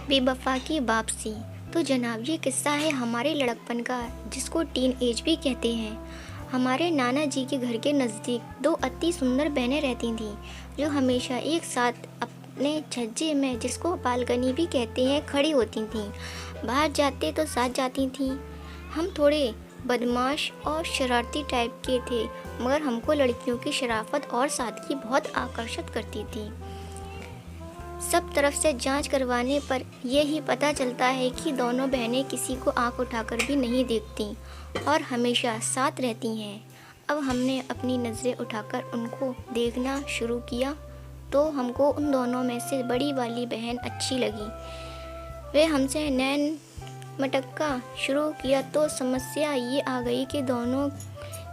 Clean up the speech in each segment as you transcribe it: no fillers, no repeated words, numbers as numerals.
बेवफा की वापसी। तो जनाब ये किस्सा है हमारे लड़कपन का, जिसको टीन एज भी कहते हैं। हमारे नाना जी के घर के नज़दीक दो अति सुंदर बहनें रहती थीं, जो हमेशा एक साथ अपने छज्जे में, जिसको बालकनी भी कहते हैं, खड़ी होती थीं। बाहर जाते तो साथ जाती थीं। हम थोड़े बदमाश और शरारती टाइप के थे, मगर हमको लड़कियों की शराफत और सादगी बहुत आकर्षित करती थी। सब तरफ से जांच करवाने पर यही पता चलता है कि दोनों बहनें किसी को आंख उठाकर भी नहीं देखती और हमेशा साथ रहती हैं। अब हमने अपनी नज़रें उठाकर उनको देखना शुरू किया तो हमको उन दोनों में से बड़ी वाली बहन अच्छी लगी। वे हमसे नैन मटक्का शुरू किया तो समस्या ये आ गई कि दोनों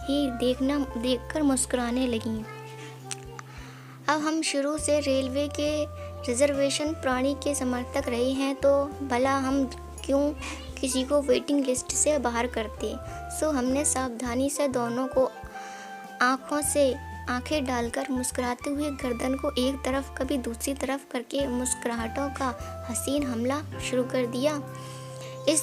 ही देखकर मुस्कुराने लगीं। अब हम शुरू से रेलवे के रिजर्वेशन प्राणी के समर्थक रहे हैं, तो भला हम क्यों किसी को वेटिंग लिस्ट से बाहर करते। सो हमने सावधानी से दोनों को आँखों से आंखें डालकर मुस्कुराते हुए गर्दन को एक तरफ कभी दूसरी तरफ करके मुस्कुराहटों का हसीन हमला शुरू कर दिया। इस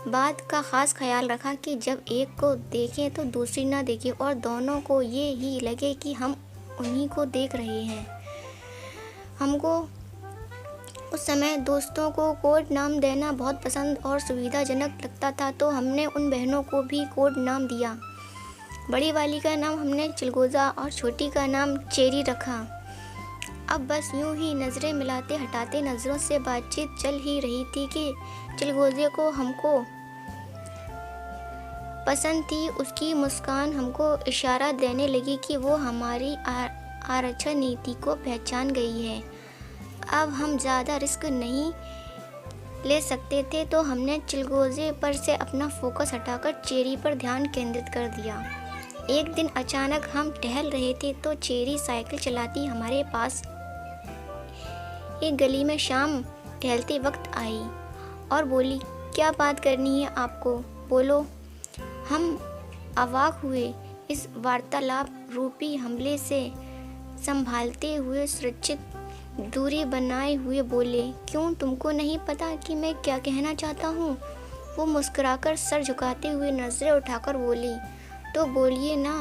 बात का ख़ास ख्याल रखा कि जब एक को देखें तो दूसरी ना देखे और दोनों को ये ही लगे कि हम उन्हीं को देख रहे हैं। हमको उस समय दोस्तों को कोड नाम देना बहुत पसंद और सुविधाजनक लगता था, तो हमने उन बहनों को भी कोड नाम दिया। बड़ी वाली का नाम हमने चिलगोज़ा और छोटी का नाम चेरी रखा। अब बस यूं ही नज़रें मिलाते हटाते नज़रों से बातचीत चल ही रही थी कि चिलगोज़े को हमको पसंद थी। उसकी मुस्कान हमको इशारा देने लगी कि वो हमारी आरक्षण नीति को पहचान गई है। अब हम ज़्यादा रिस्क नहीं ले सकते थे, तो हमने चिलगोज़े पर से अपना फोकस हटाकर चेरी पर ध्यान केंद्रित कर दिया। एक दिन अचानक हम टहल रहे थे तो चेरी साइकिल चलाती हमारे पास एक गली में शाम टहलते वक्त आई और बोली, क्या बात करनी है आपको, बोलो। हम अवाक हुए। इस वार्तालाप रूपी हमले से संभालते हुए सुरक्षित दूरी बनाए हुए बोले, क्यों तुमको नहीं पता कि मैं क्या कहना चाहता हूँ। वो मुस्कुराकर सर झुकाते हुए नज़रें उठाकर बोली, तो बोलिए ना।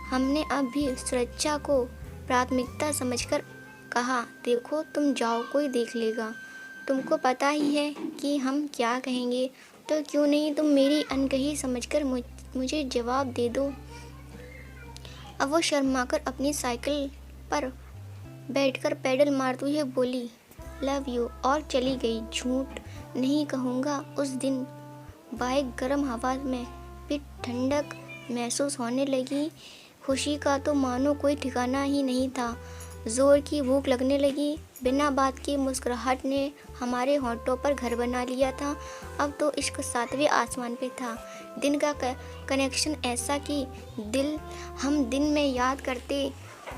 हमने अब भी सुरक्षा को प्राथमिकता समझकर कहा, देखो तुम जाओ, कोई देख लेगा। तुमको पता ही है कि हम क्या कहेंगे, तो क्यों नहीं तुम मेरी अनकही समझकर मुझे जवाब दे दो। अब वो शर्माकर अपनी साइकिल पर बैठकर पैडल मारती हुई बोली, लव यू, और चली गई। झूठ नहीं कहूँगा, उस दिन बाइक गर्म हवा में भी ठंडक महसूस होने लगी। खुशी का तो मानो कोई ठिकाना ही नहीं था। ज़ोर की भूख लगने लगी। बिना बात की मुस्कुराहट ने हमारे होंठों पर घर बना लिया था। अब तो इश्क सातवें आसमान पे था। दिन का कनेक्शन ऐसा कि हम दिन में याद करते,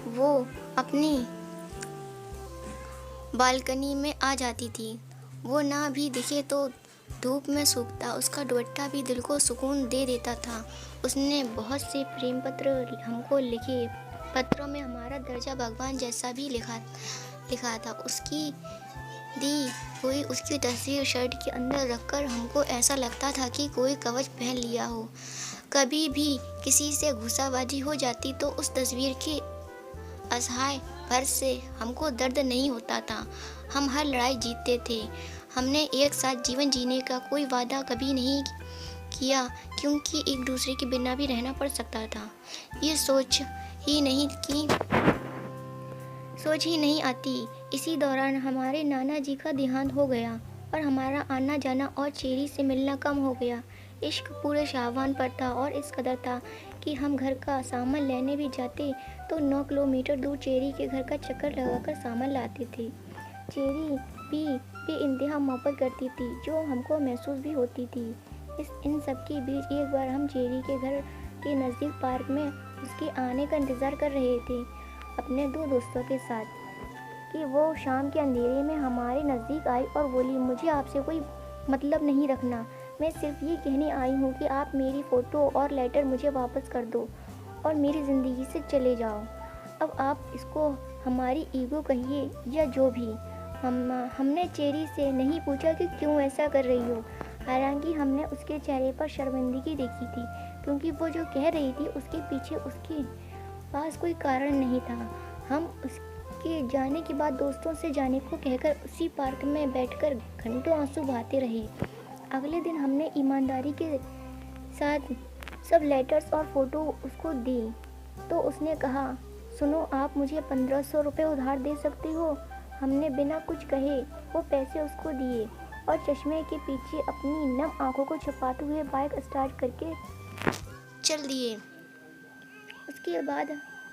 वो अपनी बालकनी में आ जाती थी। वो ना भी दिखे तो धूप में सूखता उसका दुपट्टा भी दिल को सुकून दे देता था। उसने बहुत से प्रेम पत्र हमको लिखे। पत्रों में हमारा दर्जा भगवान जैसा भी लिखा था। उसकी दी हुई उसकी तस्वीर शर्ट के अंदर रखकर हमको ऐसा लगता था कि कोई कवच पहन लिया हो। कभी भी किसी से घुसाबाजी हो जाती तो उस तस्वीर के असहाय भर से हमको दर्द नहीं होता था। हम हर लड़ाई जीतते थे। हमने एक साथ जीवन जीने का कोई वादा कभी नहीं किया, क्योंकि एक दूसरे के बिना भी रहना पड़ सकता था। ये सोच ही नहीं आती। इसी दौरान हमारे नाना जी का देहांत हो गया और हमारा आना जाना और चेरी से मिलना कम हो गया। इश्क पूरे शाहवान पर था और इस कदर था कि हम घर का सामान लेने भी जाते तो 9 किलोमीटर दूर चेरी के घर का चक्कर लगाकर सामान लाते थे। चेरी भी इंतहा मोहब्बत करती थी, जो हमको महसूस भी होती थी। इन सब के बीच एक बार हम चेरी के घर के नज़दीक पार्क में उसके आने का इंतज़ार कर रहे थे अपने 2 दोस्तों के साथ, कि वो शाम के अंधेरे में हमारे नज़दीक आई और बोली, मुझे आपसे कोई मतलब नहीं रखना, मैं सिर्फ ये कहने आई हूँ कि आप मेरी फ़ोटो और लेटर मुझे वापस कर दो और मेरी ज़िंदगी से चले जाओ। अब आप इसको हमारी ईगो कहिए या जो भी, हमने चेरी से नहीं पूछा कि क्यों ऐसा कर रही हो। हालांकि हमने उसके चेहरे पर शर्मिंदगी देखी थी, क्योंकि वो जो कह रही थी उसके पीछे उसके पास कोई कारण नहीं था। हम उसके जाने के बाद दोस्तों से जाने को कहकर उसी पार्क में बैठकर घंटों आंसू बहाते रहे। अगले दिन हमने ईमानदारी के साथ सब लेटर्स और फ़ोटो उसको दी तो उसने कहा, सुनो, आप मुझे 1500 रुपये उधार दे सकती हो। हमने बिना कुछ कहे वो पैसे उसको दिए और चश्मे के पीछे अपनी नम आंखों को छुपाते हुए बाइक स्टार्ट करके चल दिए। उसके बाद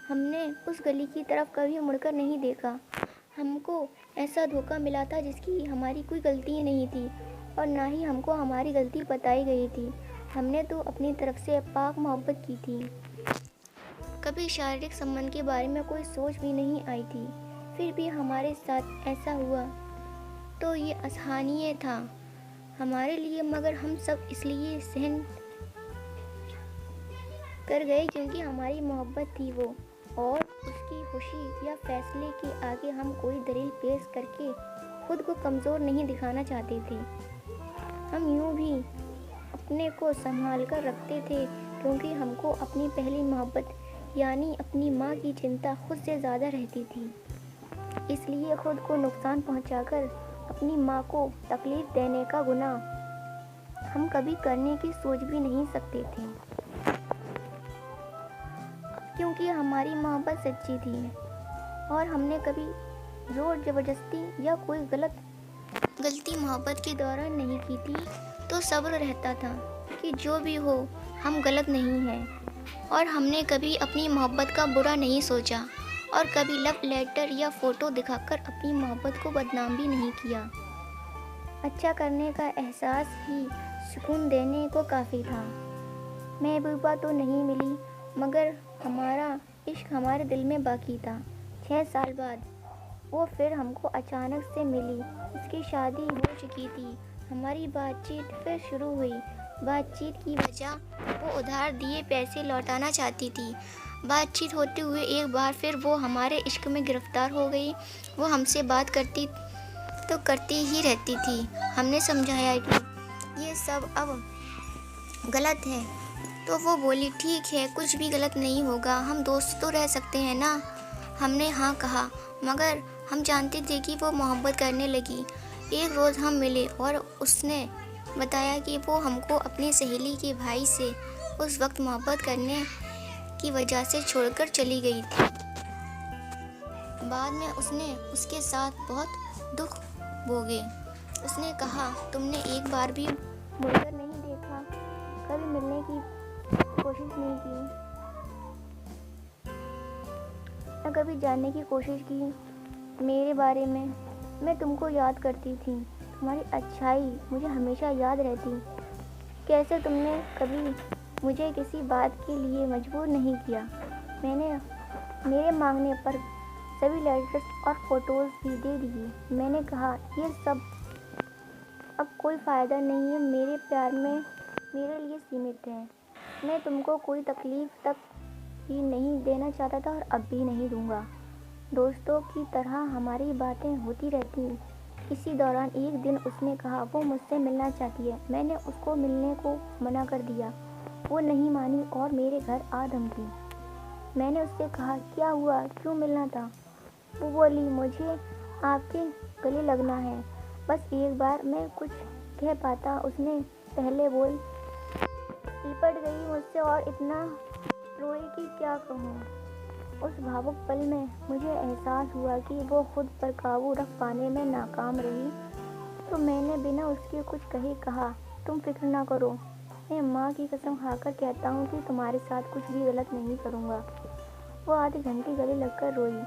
हमने उस गली की तरफ कभी मुड़कर नहीं देखा। हमको ऐसा धोखा मिला था जिसकी हमारी कोई गलती ही नहीं थी और ना ही हमको हमारी गलती बताई गई थी। हमने तो अपनी तरफ से पाक मोहब्बत की थी। कभी शारीरिक संबंध के बारे में कोई सोच भी नहीं आई थी, फिर भी हमारे साथ ऐसा हुआ तो ये असहनीय था हमारे लिए, मगर हम सब इसलिए सहन कर गए क्योंकि हमारी मोहब्बत थी वो, और उसकी खुशी या फैसले के आगे हम कोई दलील पेश करके खुद को कमज़ोर नहीं दिखाना चाहते थे। हम यूं भी अपने को संभाल कर रखते थे क्योंकि हमको अपनी पहली मोहब्बत यानी अपनी माँ की चिंता खुद से ज़्यादा रहती थी। इसलिए खुद को नुकसान पहुंचाकर अपनी माँ को तकलीफ़ देने का गुनाह हम कभी करने की सोच भी नहीं सकते थे, क्योंकि हमारी मोहब्बत सच्ची थी और हमने कभी ज़ोर ज़बरदस्ती या कोई गलती मोहब्बत के दौरान नहीं की थी। तो सब्र रहता था कि जो भी हो हम गलत नहीं हैं, और हमने कभी अपनी मोहब्बत का बुरा नहीं सोचा और कभी लव लेटर या फ़ोटो दिखाकर अपनी मोहब्बत को बदनाम भी नहीं किया। अच्छा करने का एहसास ही सुकून देने को काफ़ी था। महबूबा तो नहीं मिली, मगर हमारा इश्क हमारे दिल में बाकी था। 6 साल बाद वो फिर हमको अचानक से मिली। उसकी शादी हो चुकी थी। हमारी बातचीत फिर शुरू हुई। बातचीत की वजह वो उधार दिए पैसे लौटाना चाहती थी। बातचीत होते हुए एक बार फिर वो हमारे इश्क में गिरफ्तार हो गई। वो हमसे बात करती तो करती ही रहती थी। हमने समझाया कि ये सब अब गलत है, तो वो बोली, ठीक है, कुछ भी गलत नहीं होगा, हम दोस्त तो रह सकते हैं ना। हमने हाँ कहा, मगर हम जानते थे कि वो मोहब्बत करने लगी। एक रोज़ हम मिले और उसने बताया कि वो हमको अपनी सहेली के भाई से उस वक्त मोहब्बत करने की वजह से छोड़कर चली गई थी। बाद में उसने उसके साथ बहुत दुख भोगे। उसने कहा, तुमने एक बार भी मुड़कर नहीं देखा, कभी मिलने की कोशिश नहीं की, न कभी जानने की कोशिश की मेरे बारे में। मैं तुमको याद करती थी, तुम्हारी अच्छाई मुझे हमेशा याद रहती। कैसे तुमने कभी मुझे किसी बात के लिए मजबूर नहीं किया। मैंने मेरे मांगने पर सभी लेटर्स और फोटोज़ भी दे दिए। मैंने कहा, ये सब अब कोई फ़ायदा नहीं है, मेरे प्यार में मेरे लिए सीमित है। मैं तुमको कोई तकलीफ़ तक ही नहीं देना चाहता था और अब भी नहीं दूंगा। दोस्तों की तरह हमारी बातें होती रहती। इसी दौरान एक दिन उसने कहा वो मुझसे मिलना चाहती है। मैंने उसको मिलने को मना कर दिया। वो नहीं मानी और मेरे घर आ धमकी। मैंने उससे कहा, क्या हुआ, क्यों मिलना था? वो बोली, मुझे आपके गले लगना है, बस एक बार मैं कुछ कह पाता। उसने पहले बोल लिपट गई मुझसे और इतना रोई कि क्या कहूँ। उस भावुक पल में मुझे एहसास हुआ कि वो खुद पर काबू रख पाने में नाकाम रही। तो मैंने बिना उसके कुछ कहे कहा, तुम फिक्र ना करो, मैं माँ की कसम खाकर कहता हूँ कि तुम्हारे साथ कुछ भी गलत नहीं करूँगा। वो आधे घंटे गले लगकर रोई।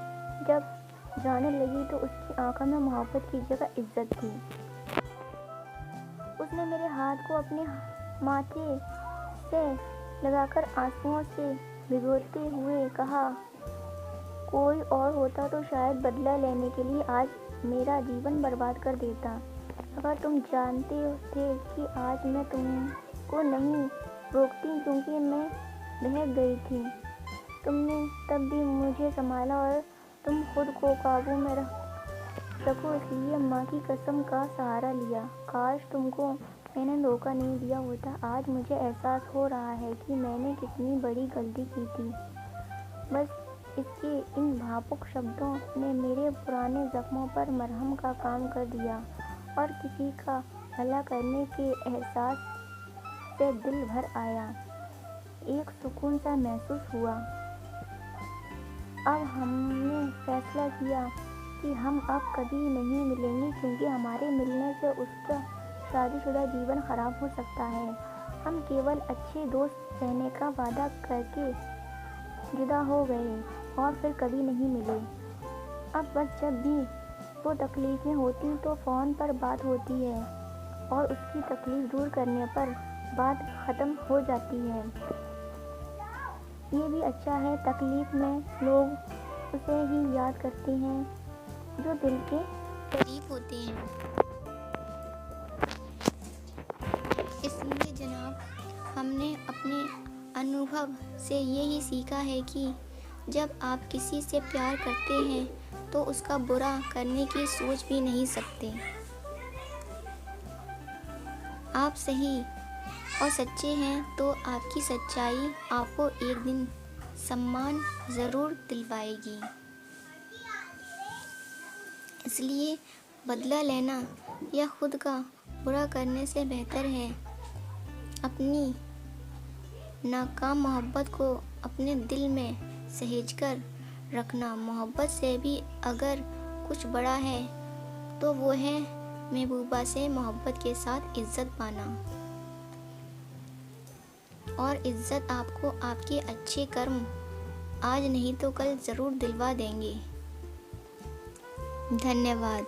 जब जाने लगी तो उसकी आंखों में मोहब्बत की जगह इज्जत थी। उसने मेरे हाथ को अपने माथे से लगाकर आंसुओं से भिगोते हुए कहा, कोई और होता तो शायद बदला लेने के लिए आज मेरा जीवन बर्बाद कर देता। अगर तुम जानते थे कि आज मैं तुमको नहीं रोकती क्योंकि मैं बहक गई थी, तुमने तब भी मुझे संभाला और तुम खुद को काबू में सकूं इसलिए माँ की कसम का सहारा लिया। काश तुमको मैंने धोखा नहीं दिया होता। आज मुझे एहसास हो रहा है कि मैंने कितनी बड़ी गलती की थी। बस इसके इन भावुक शब्दों ने मेरे पुराने जख्मों पर मरहम का काम कर दिया और किसी का भला करने के एहसास से दिल भर आया। एक सुकून सा महसूस हुआ। अब हमने फैसला किया कि हम अब कभी नहीं मिलेंगे, क्योंकि हमारे मिलने से उसका शादीशुदा जीवन खराब हो सकता है। हम केवल अच्छे दोस्त रहने का वादा करके जुदा हो गए और फिर कभी नहीं मिले। अब बस जब भी वो तकलीफ़ें होती तो फ़ोन पर बात होती है और उसकी तकलीफ़ दूर करने पर बात ख़त्म हो जाती है। ये भी अच्छा है, तकलीफ़ में लोग उसे ही याद करते हैं जो दिल के करीब होते हैं। इसलिए जनाब, हमने अपने अनुभव से यही सीखा है कि जब आप किसी से प्यार करते हैं तो उसका बुरा करने की सोच भी नहीं सकते। आप सही और सच्चे हैं तो आपकी सच्चाई आपको एक दिन सम्मान ज़रूर दिलवाएगी। इसलिए बदला लेना या खुद का बुरा करने से बेहतर है अपनी नाकाम मोहब्बत को अपने दिल में सहेजकर रखना। मोहब्बत से भी अगर कुछ बड़ा है तो वो है महबूबा से मोहब्बत के साथ इज़्ज़त पाना। और इज़्ज़त आपको आपके अच्छे कर्म आज नहीं तो कल ज़रूर दिलवा देंगे। धन्यवाद।